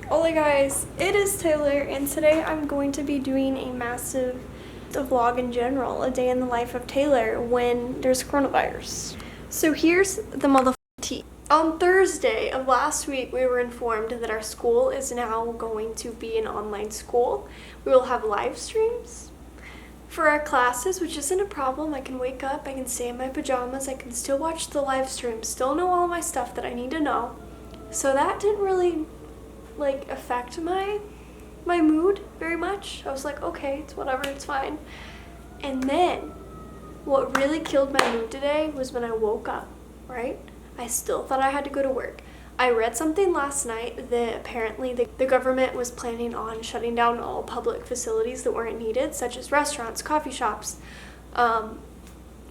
Hola guys, it is Taylor, and today I'm going to be doing a massive vlog in general, a day in the life of Taylor when there's coronavirus. So here's the motherfucking tea. On Thursday of last week, we were informed that our school is now going to be an online school. We will have live streams for our classes, which isn't a problem. I can wake up, I can stay in my pajamas, I can still watch the live stream, still know all my stuff that I need to know. So that didn't really affect my mood very much. I was like, okay, it's whatever, it's fine. And then what really killed my mood today was when I woke up, right? I still thought I had to go to work. I read something last night that apparently the government was planning on shutting down all public facilities that weren't needed, such as restaurants, coffee shops,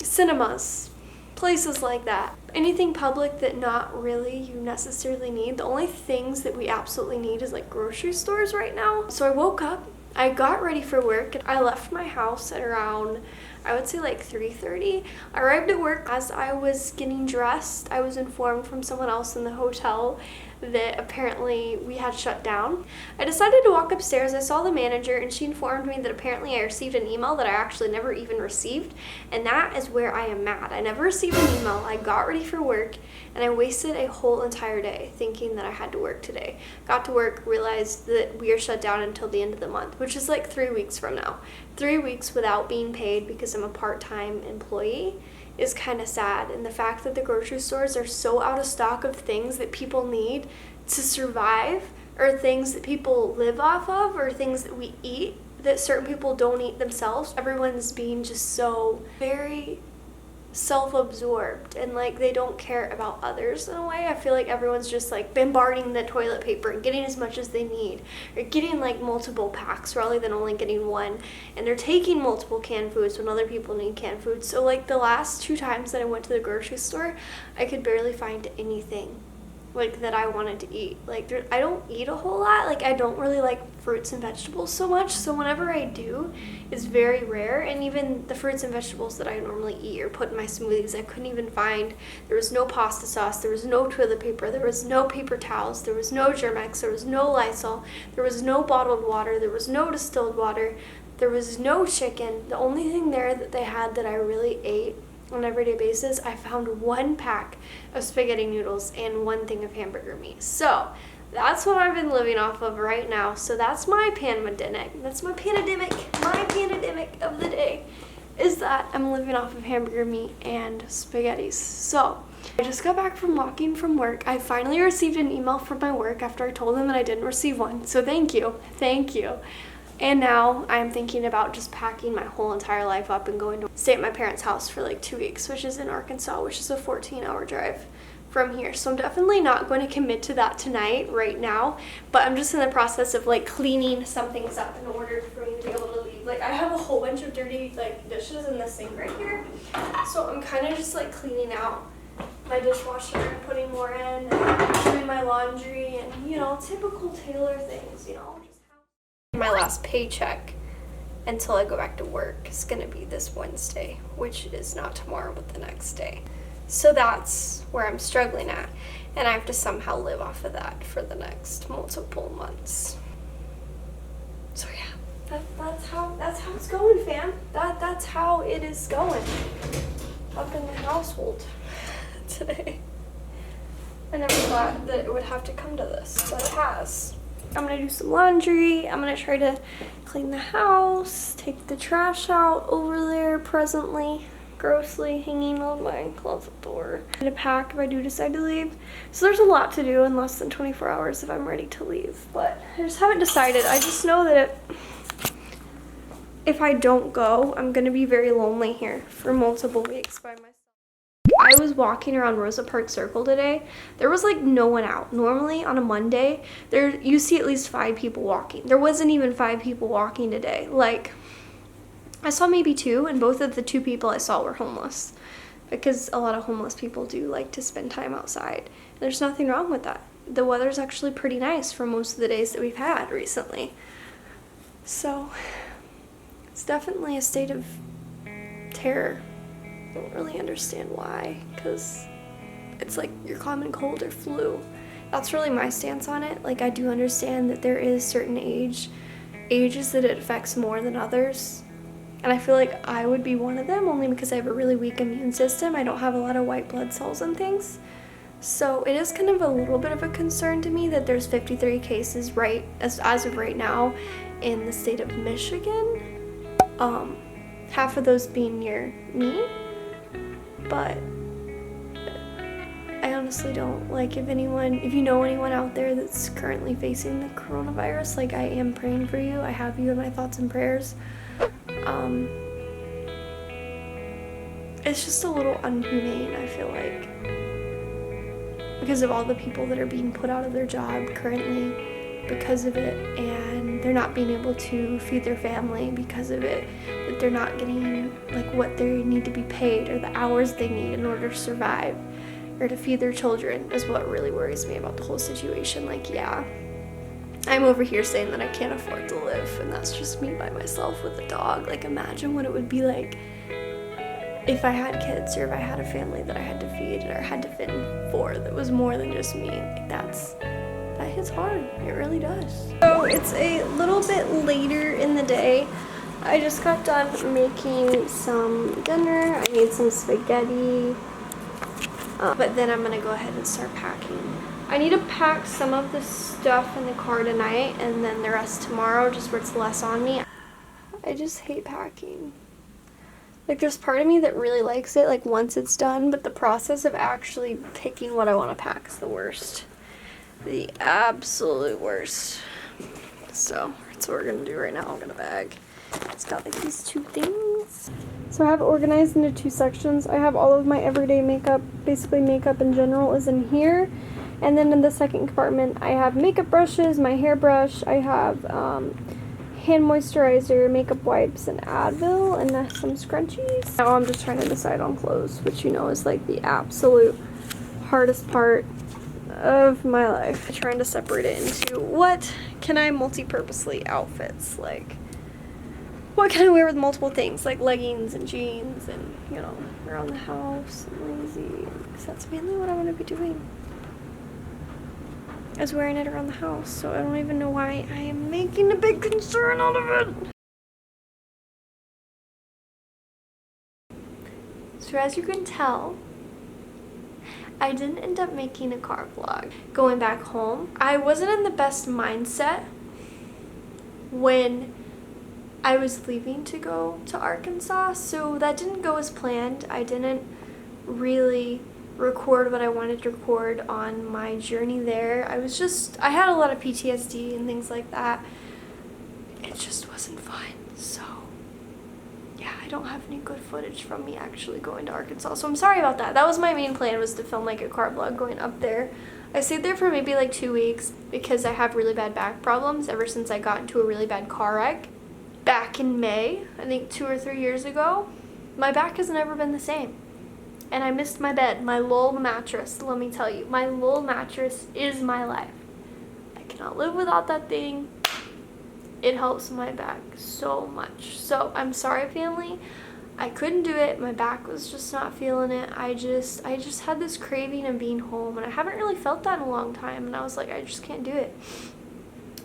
cinemas, places like that. Anything public that not really you necessarily need. The only things that we absolutely need is like grocery stores right now. So I woke up, I got ready for work, and I left my house at around, I would say like 3:30. I arrived at work. As I was getting dressed, I was informed from someone else in the hotel that apparently we had shut down. I decided to walk upstairs. I saw the manager and she informed me that apparently I received an email that I actually never even received, and that is where I am mad. I never received an email. I got ready for work and I wasted a whole entire day thinking that I had to work today. Got to work, realized that we are shut down until the end of the month, which is like 3 weeks from now. 3 weeks without being paid because I'm a part-time employee is kind of sad. And the fact that the grocery stores are so out of stock of things that people need to survive, or things that people live off of, or things that we eat that certain people don't eat themselves. Everyone's being just so very self-absorbed and like they don't care about others in a way. I feel like everyone's just like bombarding the toilet paper and getting as much as they need, or getting like multiple packs rather than only getting one, and they're taking multiple canned foods when other people need canned food. So like the last 2 times that I went to the grocery store, I could barely find anything like that I wanted to eat. Like I don't eat a whole lot. Like I don't really like fruits and vegetables so much, so whenever I do, it's very rare. And even the fruits and vegetables that I normally eat or put in my smoothies, I couldn't even find. There was no pasta sauce, there was no toilet paper, there was no paper towels, there was no Germex, there was no Lysol, there was no bottled water, there was no distilled water, there was no chicken. The only thing there that they had that I really ate on an everyday basis, I found 1 pack of spaghetti noodles and 1 thing of hamburger meat. So that's what I've been living off of right now. So that's my pandemic. That's my pandemic. My pandemic of the day is that I'm living off of hamburger meat and spaghettis. So I just got back from walking from work. I finally received an email from my work after I told them that I didn't receive one. So thank you. Thank you. And now I'm thinking about just packing my whole entire life up and going to stay at my parents' house for like 2 weeks, which is in Arkansas, which is a 14-hour drive from here. So I'm definitely not going to commit to that tonight right now, but I'm just in the process of like cleaning some things up in order for me to be able to leave. Like I have a whole bunch of dirty like dishes in the sink right here. So I'm kind of just like cleaning out my dishwasher and putting more in, and doing my laundry and, you know, typical Taylor things, you know. My last paycheck until I go back to work is gonna be this Wednesday, which is not tomorrow but the next day. So that's where I'm struggling at, and I have to somehow live off of that for the next multiple months. So yeah, that's how it's going, fam. That's how it is going up in the household today. I never thought that it would have to come to this, but it has. I'm gonna do some laundry. I'm gonna try to clean the house, take the trash out over there presently, grossly hanging on my closet door. I'm gonna pack if I do decide to leave. So there's a lot to do in less than 24 hours if I'm ready to leave, but I just haven't decided. I just know that if I don't go, I'm gonna be very lonely here for multiple weeks by myself. I was walking around Rosa Parks Circle today. There was like no one out. Normally on a Monday, you see at least 5 people walking. There wasn't even 5 people walking today. Like, I saw maybe 2, and both of the 2 people I saw were homeless, because a lot of homeless people do like to spend time outside. And there's nothing wrong with that. The weather's actually pretty nice for most of the days that we've had recently. So it's definitely a state of terror. Don't really understand why, because it's like your common cold or flu. that's really my stance on it. Like, I do understand that there is certain ages that it affects more than others. And I feel like I would be one of them only because I have a really weak immune system. I don't have a lot of white blood cells and things. So it is kind of a little bit of a concern to me that there's 53 cases as of right now in the state of Michigan. Half of those being near me. But I honestly don't. Like, if you know anyone out there that's currently facing the coronavirus, like, I am praying for you. I have you in my thoughts and prayers. It's just a little inhumane, I feel like, because of all the people that are being put out of their job currently because of it, and they're not being able to feed their family because of it, that they're not getting like what they need to be paid or the hours they need in order to survive or to feed their children is what really worries me about the whole situation. Like, yeah, I'm over here saying that I can't afford to live, and that's just me by myself with a dog. Like, imagine what it would be like if I had kids or if I had a family that I had to feed or had to fend for that was more than just me. Like, that hits hard. It really does. So it's a little bit later in the day. I just got done making some dinner. I made some spaghetti. But then I'm gonna go ahead and start packing. I need to pack some of the stuff in the car tonight and then the rest tomorrow, just where it's less on me. I just hate packing. Like, there's part of me that really likes it, like, once it's done, but the process of actually picking what I want to pack is the worst. The absolute worst. So, that's what we're going to do right now. I'm going to bag. It's got, like, these two things. So I have it organized into two sections. I have all of my everyday makeup, basically makeup in general, is in here. And then in the second compartment, I have makeup brushes, my hairbrush, I have hand moisturizer, makeup wipes, and Advil, and some scrunchies. Now I'm just trying to decide on clothes, which, you know, is like the absolute hardest part of my life. I'm trying to separate it into what can I multi-purposely outfits, like what can I wear with multiple things, like leggings and jeans and, you know, around the house and lazy, because that's mainly what I want to be doing. I was wearing it around the house, so I don't even know why I am making a big concern out of it. So as you can tell, I didn't end up making a car vlog. Going back home, I wasn't in the best mindset when I was leaving to go to Arkansas, so that didn't go as planned. I didn't really record what I wanted to record on my journey there. I had a lot of PTSD and things like that. It just wasn't fun. So yeah, I don't have any good footage from me actually going to Arkansas, so I'm sorry about that. That was my main plan, was to film like a car vlog going up there. I stayed there for maybe like 2 weeks because I have really bad back problems ever since I got into a really bad car wreck back in May, I think 2 or 3 years ago. My back has never been the same. And I missed my bed, my Lowell mattress. Let me tell you, my Lowell mattress is my life. I cannot live without that thing. It helps my back so much. So I'm sorry, family. I couldn't do it. My back was just not feeling it. I just had this craving of being home, and I haven't really felt that in a long time. And I was like, I just can't do it.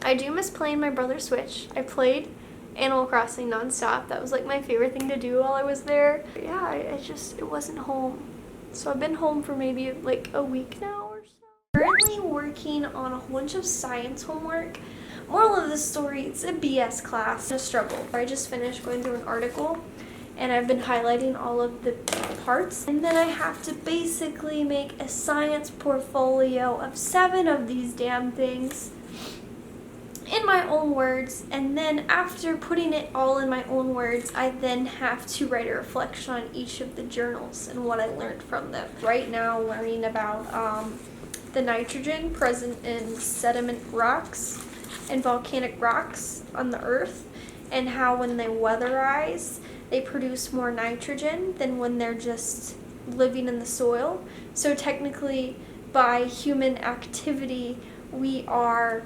I do miss playing my brother's Switch. I played Animal Crossing nonstop. That was like my favorite thing to do while I was there. Yeah, it wasn't home. So I've been home for maybe like a week now or so. Currently working on a whole bunch of science homework. Moral of the story, it's a BS class, a struggle. I just finished going through an article and I've been highlighting all of the parts. And then I have to basically make a science portfolio of 7 of these damn things in my own words, and then after putting it all in my own words, I then have to write a reflection on each of the journals and what I learned from them. Right now, learning about the nitrogen present in sediment rocks and volcanic rocks on the earth, and how when they weatherize, they produce more nitrogen than when they're just living in the soil. So technically, by human activity, we are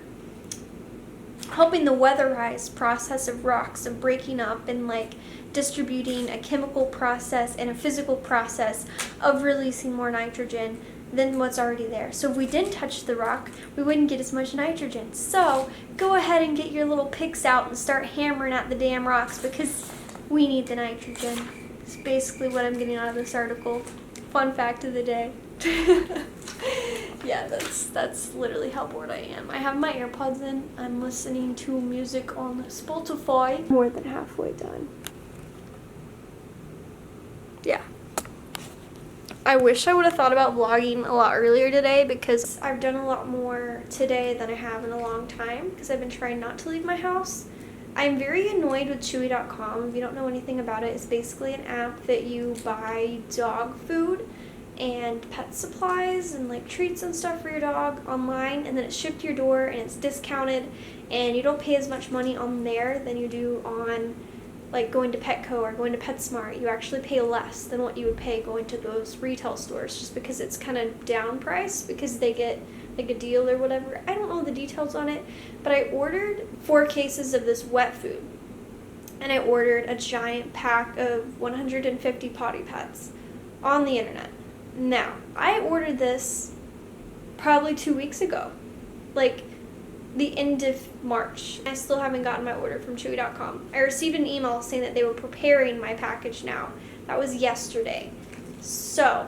helping the weatherized process of rocks, of breaking up and like distributing a chemical process and a physical process of releasing more nitrogen than what's already there. So if we didn't touch the rock, we wouldn't get as much nitrogen. So go ahead and get your little picks out and start hammering at the damn rocks because we need the nitrogen. It's basically what I'm getting out of this article. Fun fact of the day. Yeah, that's literally how bored I am. I have my AirPods in. I'm listening to music on Spotify. More than halfway done. Yeah. I wish I would have thought about vlogging a lot earlier today because I've done a lot more today than I have in a long time because I've been trying not to leave my house. I'm very annoyed with Chewy.com. If you don't know anything about it, it's basically an app that you buy dog food and pet supplies and like treats and stuff for your dog online, and then it's shipped to your door and it's discounted, and you don't pay as much money on there than you do on like going to Petco or going to PetSmart. You actually pay less than what you would pay going to those retail stores just because it's kind of down price because they get like a deal or whatever. I don't know the details on it, but I ordered 4 cases of this wet food, and I ordered a giant pack of 150 potty pads on the internet. Now, I ordered this probably 2 weeks ago, like the end of March. I still haven't gotten my order from Chewy.com. I received an email saying that they were preparing my package now. That was yesterday. So,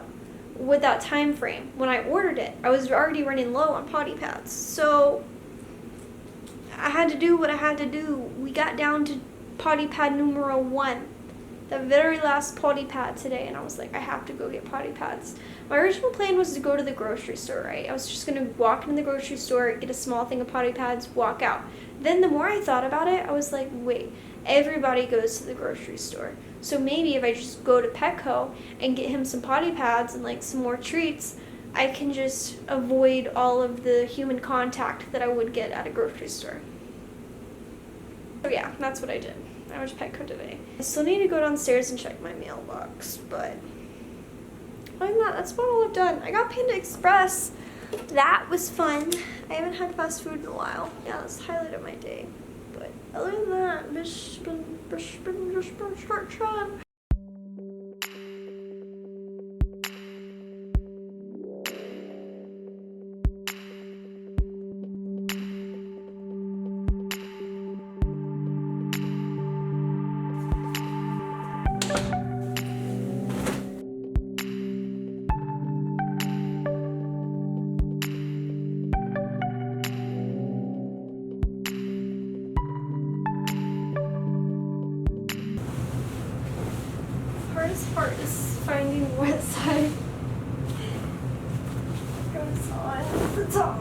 with that time frame, when I ordered it, I was already running low on potty pads. So, I had to do what I had to do. We got down to potty pad numero 1. The very last potty pad today, and I was like, I have to go get potty pads. My original plan was to go to the grocery store, right? I was just going to walk into the grocery store, get a small thing of potty pads, walk out. Then the more I thought about it, I was like, wait, everybody goes to the grocery store. So maybe if I just go to Petco and get him some potty pads and like some more treats, I can just avoid all of the human contact that I would get at a grocery store. So yeah, that's what I did. I went to Petco today. I still need to go downstairs and check my mailbox, but other than that, that's about all I've done. I got Panda Express. That was fun. I haven't had fast food in a while. Yeah, that's the highlight of my day. But other than that, just been short time. Hardest part is finding what side goes on the top.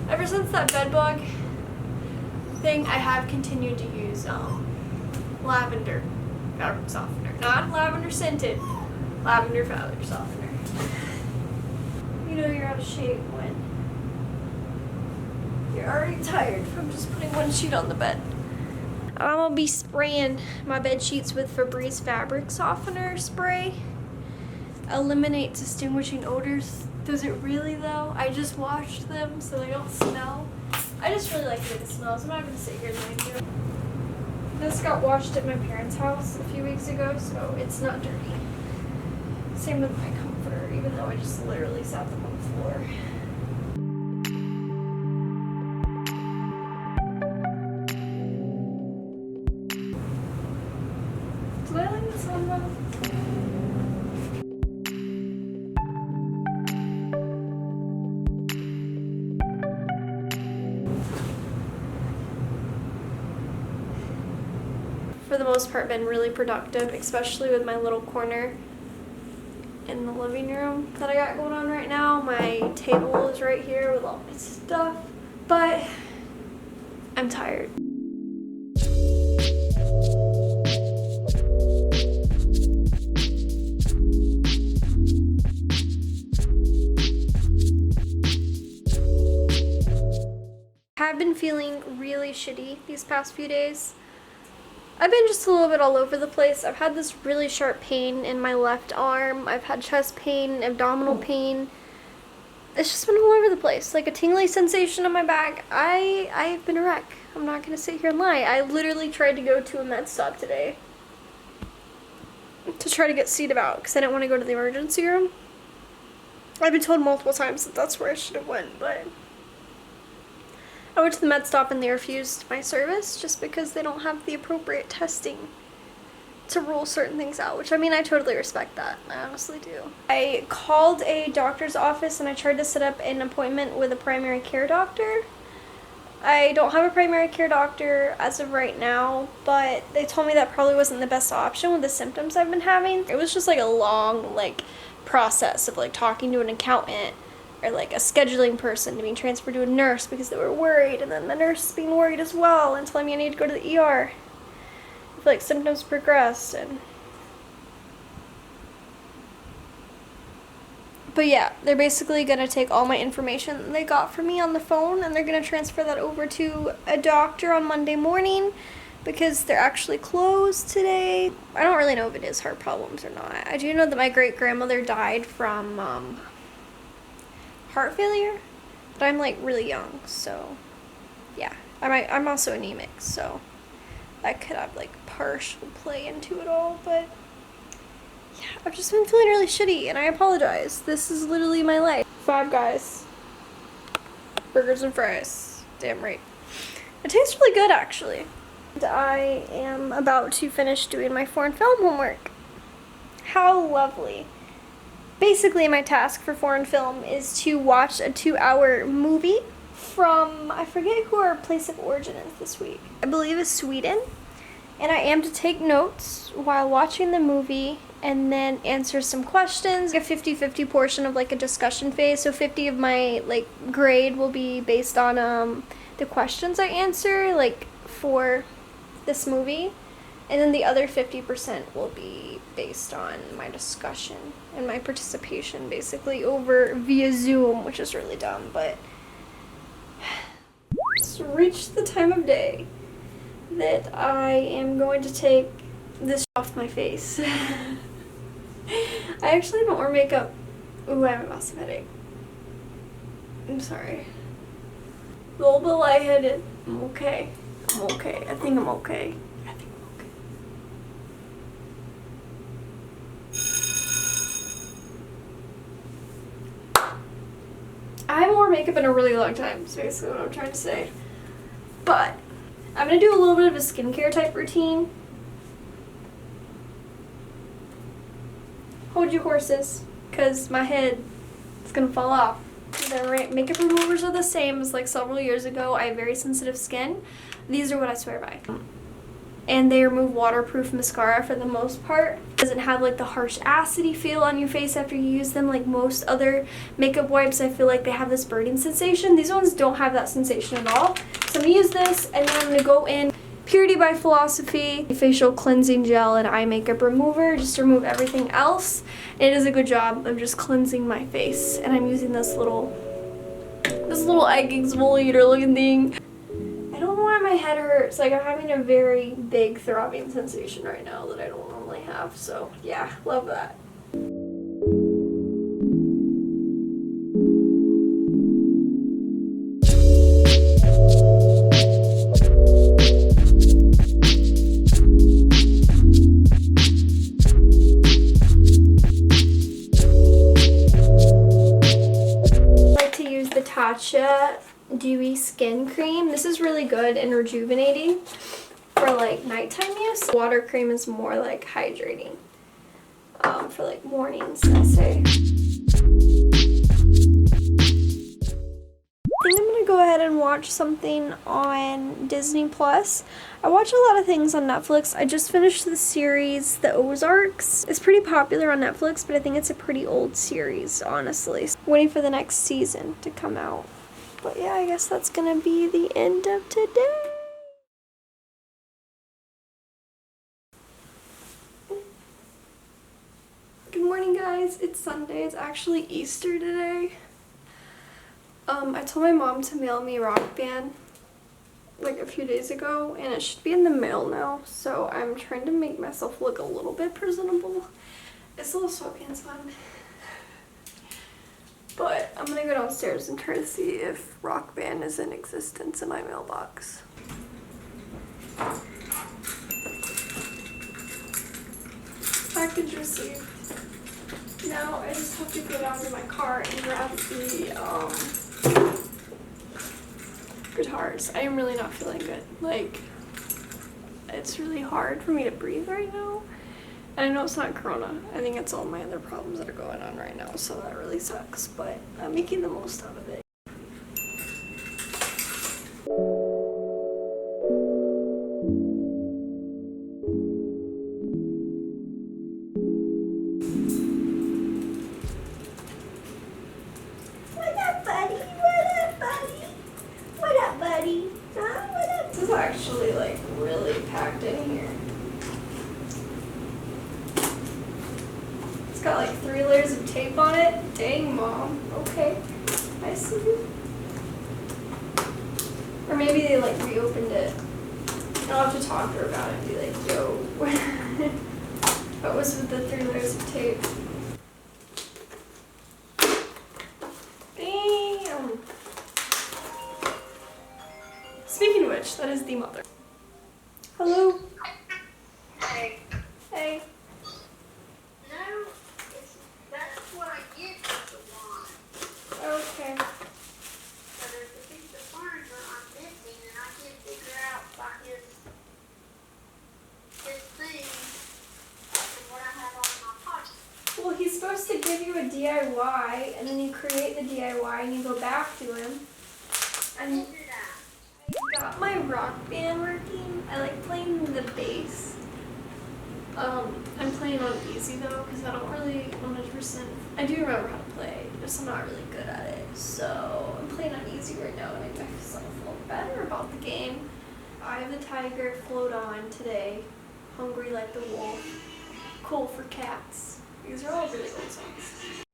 Ever since that bedbug thing, I have continued to use lavender fabric softener. Not lavender scented, lavender fabric softener. You know you're out of shape when you're already tired from just putting one sheet on the bed. I'm gonna be spraying my bed sheets with Febreze fabric softener spray. Eliminates distinguishing odors. Does it really though? I just washed them so they don't smell. I just really like the way it smells. I'm not gonna sit here and lie to you. This got washed at my parents' house a few weeks ago, so it's not dirty. Same with my comforter, even though I just literally sat them on the floor. Do I like this one though? For the most part, been really productive, especially with my little corner in the living room that I got going on right now. My table is right here with all my stuff, but I'm tired. I've been feeling really shitty these past few days. I've been just a little bit all over the place. I've had this really sharp pain in my left arm. I've had chest pain, abdominal pain. it's just been all over the place. Like a tingly sensation in my back. I've been a wreck. I'm not gonna sit here and lie. I literally tried to go to a med stop today to try to get seated out because I didn't want to go to the emergency room. I've been told multiple times that that's where I should have went, but I went to the med stop and they refused my service just because they don't have the appropriate testing to rule certain things out, which I mean, I totally respect that. I honestly do. I called a doctor's office and I tried to set up an appointment with a primary care doctor. I don't have a primary care doctor as of right now, but they told me that probably wasn't the best option with the symptoms I've been having. It was just like a long process of talking to an accountant or a scheduling person to be transferred to a nurse because they were worried, and then the nurse being worried as well and telling me I need to go to the ER if symptoms progressed. But yeah, they're basically gonna take all my information that they got from me on the phone and they're gonna transfer that over to a doctor on Monday morning because they're actually closed today. I don't really know if it is heart problems or not. I do know that my great-grandmother died from heart failure, but I'm really young, so yeah. I'm also anemic, so that could have partial play into it all, but yeah, I've just been feeling really shitty and I apologize. This is literally my life. Five Guys. Burgers and fries. Damn right. It tastes really good actually. And I am about to finish doing my foreign film homework. How lovely. Basically my task for foreign film is to watch a 2-hour movie from, I forget who our place of origin is this week. I believe it's Sweden. And I am to take notes while watching the movie and then answer some questions. A 50-50 portion of a discussion phase. So 50 of my grade will be based on the questions I answer for this movie. And then the other 50% will be based on my discussion and my participation basically over via Zoom, which is really dumb, but it's reached the time of day that I am going to take this off my face. I actually don't wear makeup. Ooh, I have a massive headache. I'm sorry. A little bit lightheaded. I'm okay. I'm okay. I think I'm okay. I haven't worn makeup in a really long time, is basically what I'm trying to say. But I'm going to do a little bit of a skincare type routine. Hold your horses, because my head is going to fall off. The makeup removers are the same as several years ago. I have very sensitive skin. These are what I swear by. And they remove waterproof mascara for the most part. It doesn't have the harsh acidy feel on your face after you use them like most other makeup wipes. I feel like they have this burning sensation. These ones don't have that sensation at all. So I'm going to use this and then I'm going to go in Purity by Philosophy facial cleansing gel and eye makeup remover just to remove everything else. It does a good job of just cleansing my face. And I'm using this little egg exfoliator looking thing. I don't know why my head hurts. I'm having a very big throbbing sensation right now that I don't normally have. So yeah, love that. I like to use the Tatcha Dewy Skin Cream. This is really good and rejuvenating for nighttime use. Water cream is more hydrating for mornings, I say. I think I'm gonna go ahead and watch something on Disney Plus. I watch a lot of things on Netflix. I just finished the series The Ozarks. It's pretty popular on Netflix, but I think it's a pretty old series, honestly. Waiting for the next season to come out. But yeah, I guess that's gonna be the end of today. Good morning, guys. It's Sunday. It's actually Easter today. I told my mom to mail me Rock Band a few days ago, and it should be in the mail now. So I'm trying to make myself look a little bit presentable. It's a little sweatpants on. But I'm gonna go downstairs and try to see if Rock Band is in existence in my mailbox. Package received. Now I just have to go down to my car and grab the guitars. I am really not feeling good. Like, it's really hard for me to breathe right now. And I know it's not Corona. I think it's all my other problems that are going on right now, so that really sucks. But I'm making the most out of it. What up, buddy? What up, buddy? What up, buddy? Huh? What up? This is actually like really packed in here. It's got like 3 layers of tape on it. Dang, Mom. Okay. I see you. Or maybe they like reopened it. I'll have to talk to her about it and be like, yo. What was with the 3 layers of tape? Damn. Speaking of which, that is the mother. Hello? Hey. Hey. No, that's what I get with the wand. Okay. But there's a piece of furniture I'm missing, and I can't figure out by his thing and what I have on my pocket. Well, he's supposed to give you a DIY, and then you create the DIY, and you go back to him. And Figure it out. I got my Rock Band working. I like playing the bass. I'm playing on easy though, because I don't really 100%. I do remember how to play, just I'm not really good at it. So I'm playing on easy right now, and I make myself feel better about the game. Eye of the Tiger, Float On today. Hungry Like the Wolf. Cool for Cats. These are all really old songs.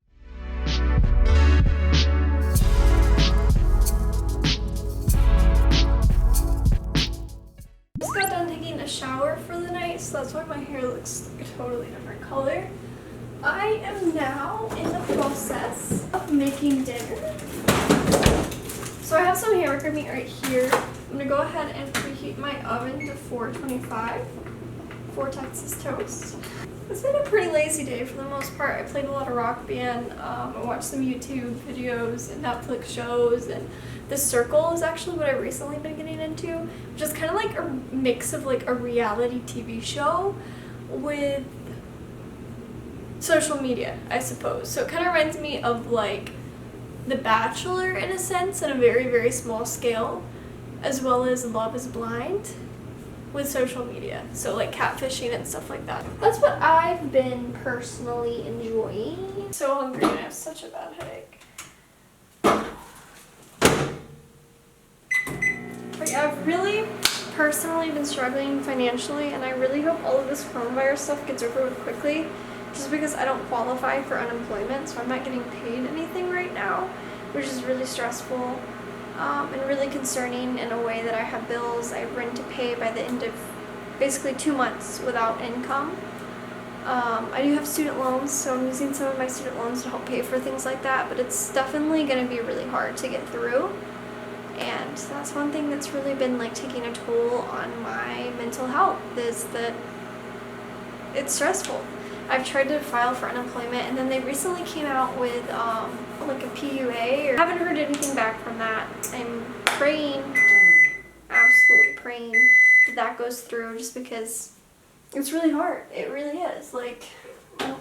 Just got done taking a shower for the night, so that's why my hair looks like a totally different color. I am now in the process of making dinner. So I have some hamburger meat right here. I'm gonna go ahead and preheat my oven to 425 for Texas toast. It's been a pretty lazy day for the most part. I played a lot of Rock Band. I watched some YouTube videos and Netflix shows, and The Circle is actually what I've recently been getting into, which is kind of like a mix of like a reality TV show with social media, I suppose. So it kind of reminds me of like The Bachelor in a sense, at a very, very small scale, as well as Love is Blind with social media. So like catfishing and stuff like that. That's what I've been personally enjoying. So hungry and I have such a bad headache. But yeah, I've really personally been struggling financially, and I really hope all of this coronavirus stuff gets over with quickly, just because I don't qualify for unemployment, so I'm not getting paid anything right now, which is really stressful. And really concerning in a way that I have bills I have rent to pay by the end of basically 2 months without income. I do have student loans, so I'm using some of my student loans to help pay for things like that, but it's definitely going to be really hard to get through. And that's one thing that's really been like taking a toll on my mental health, is that it's stressful. I've tried to file for unemployment, and then they recently came out with like a PUA. I haven't heard anything back from that. I'm praying, absolutely praying that that goes through, just because it's really hard. It really is. Like, I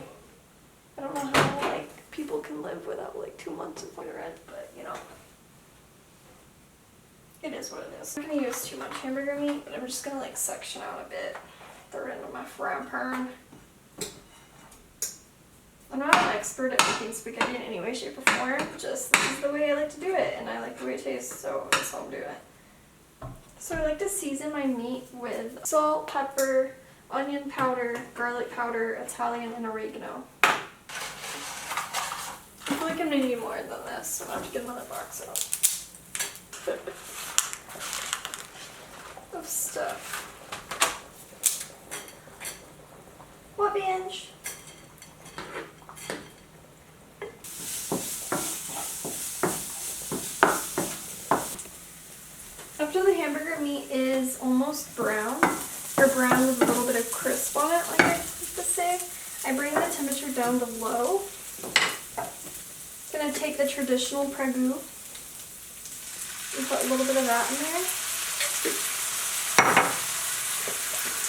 don't know how like people can live without like 2 months of my rent, but you know, it is what it is. I'm gonna use too much hamburger meat, but I'm just gonna like section out a bit, throw it into my frying pan. I'm not an expert at making spaghetti in any way, shape, or form. Just this is the way I like to do it, and I like the way it tastes, so that's how I'm doing it. So I like to season my meat with salt, pepper, onion powder, garlic powder, Italian, and oregano. I feel like I'm gonna need more than this, so I'm gonna have to get another box out of stuff. What binge? is almost brown, or brown with a little bit of crisp on it, like I used to say, I bring the temperature down to low. Gonna take the traditional Prego and put a little bit of that in there.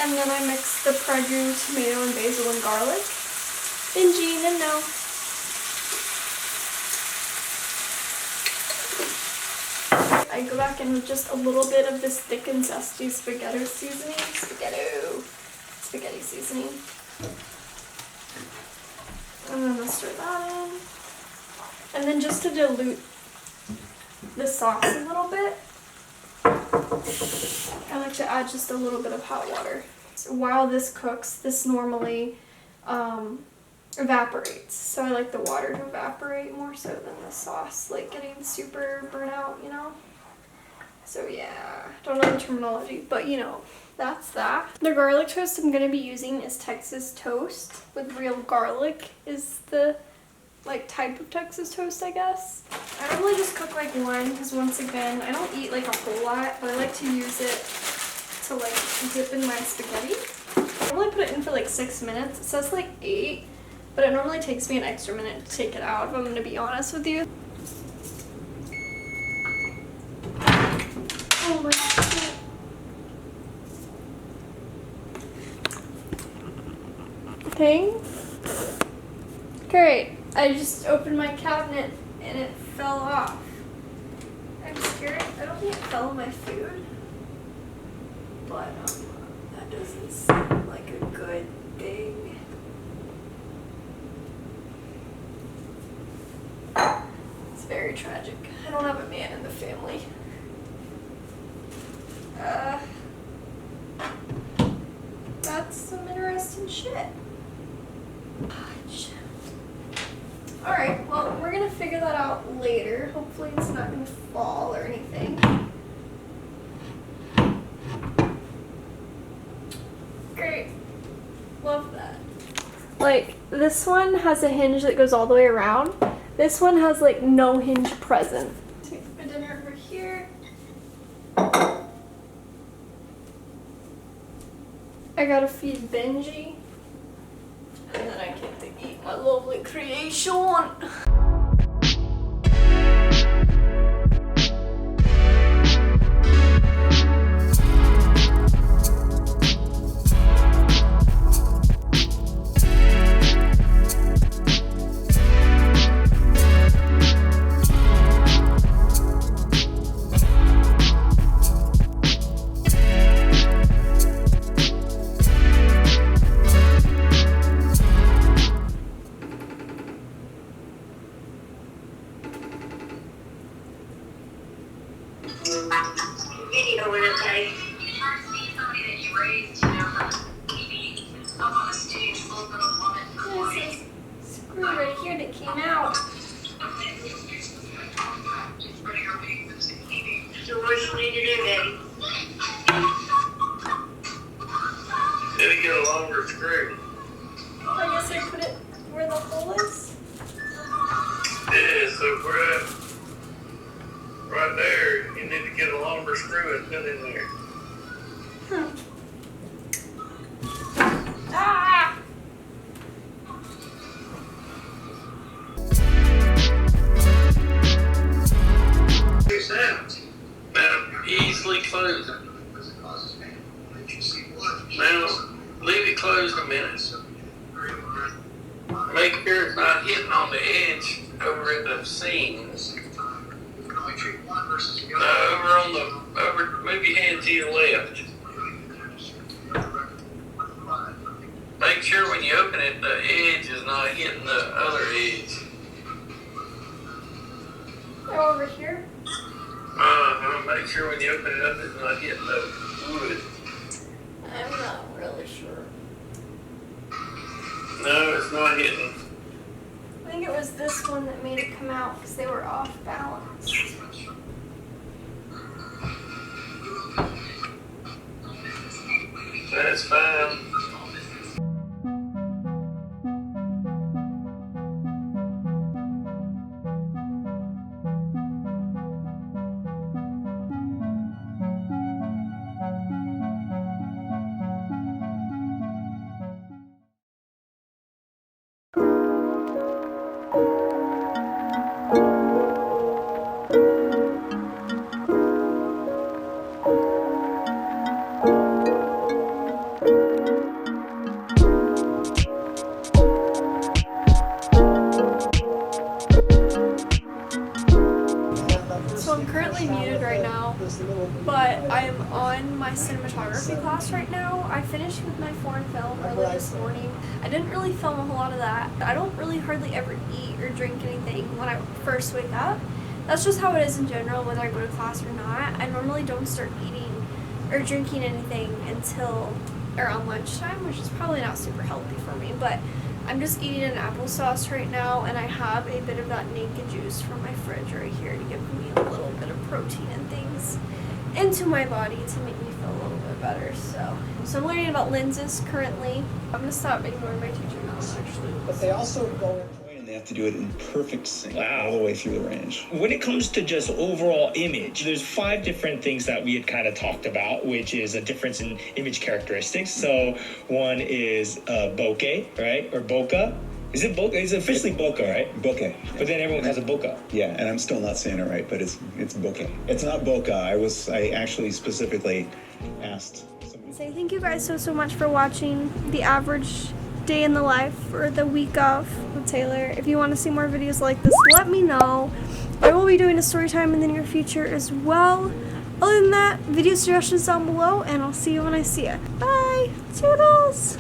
And then I mix the Prego, tomato, and basil and garlic. Benji, no. I go back in with just a little bit of this thick and zesty spaghetti seasoning. Spaghetti seasoning. I'm gonna stir that in. And then just to dilute the sauce a little bit, I like to add just a little bit of hot water. So while this cooks, this normally evaporates. So I like the water to evaporate more so than the sauce, like getting super burnt out, you know? So yeah, don't know the terminology, but you know, that's that. The garlic toast I'm gonna be using is Texas toast with real garlic is the like type of Texas toast, I guess. I normally just cook like one because once again, I don't eat like a whole lot, but I like to use it to like dip in my spaghetti. I normally put it in for like 6 minutes. It says like 8, but it normally takes me an extra minute to take it out if I'm gonna be honest with you. Oh my God. Thing. Great. I just opened my cabinet and it fell off. I'm scared. I don't think it fell on my food. But that doesn't seem like a good thing. It's very tragic. I don't have a man in the family. That's some interesting shit. Alright, well, we're gonna figure that out later. Hopefully it's not gonna fall or anything. Great. Love that. Like, this one has a hinge that goes all the way around. This one has, like, no hinge present. Take my dinner over here. I gotta feed Benji. And then I get to eat my lovely creation. Video in it, okay? This is screw right here that came out. So what you need to do, Daddy? Maybe get a longer screw. I guess I put it where the hole is. Yeah, so right there, you need to get a longer screw and put in there. Ah! What's that? Now, easily close it. Now, leave it closed a minute. Make sure it's not hitting on the edge over at the seams. No, move your hand to your left. Make sure when you open it, the edge is not hitting the other edge. Oh, over here? Make sure when you open it up, it's not hitting the wood. I'm not really sure. No, it's not hitting. I think it was this one that made it come out because they were off balance. That's fine. finished with my foreign film early this morning. I didn't really film a whole lot of that. I don't really hardly ever eat or drink anything when I first wake up. That's just how it is in general, whether I go to class or not. I normally don't start eating or drinking anything until around lunchtime, which is probably not super healthy for me, but I'm just eating an applesauce right now, and I have a bit of that naked juice from my fridge right here to give me a little bit of protein and things into my body to make me feel a little bit better. So I'm learning about lenses currently. I'm gonna stop ignoring my teacher now, actually. But they also go in point and they have to do it in perfect sync all the way through the range. When it comes to just overall image, there's 5 different things that we had kind of talked about, which is a difference in image characteristics. So one is bokeh, right? Or bokeh. Is it bokeh? It's officially bokeh, right? Bokeh. But then everyone has a bokeh. Yeah, and I'm still not saying it right, but it's bokeh. It's not bokeh. I actually specifically asked somebody. So thank you guys so much for watching the average day in the life or the week of with Taylor. If you want to see more videos like this, let me know. I will be doing a story time in the near future as well. Other than that, video suggestions down below, and I'll see you when I see you. Bye! Toodles!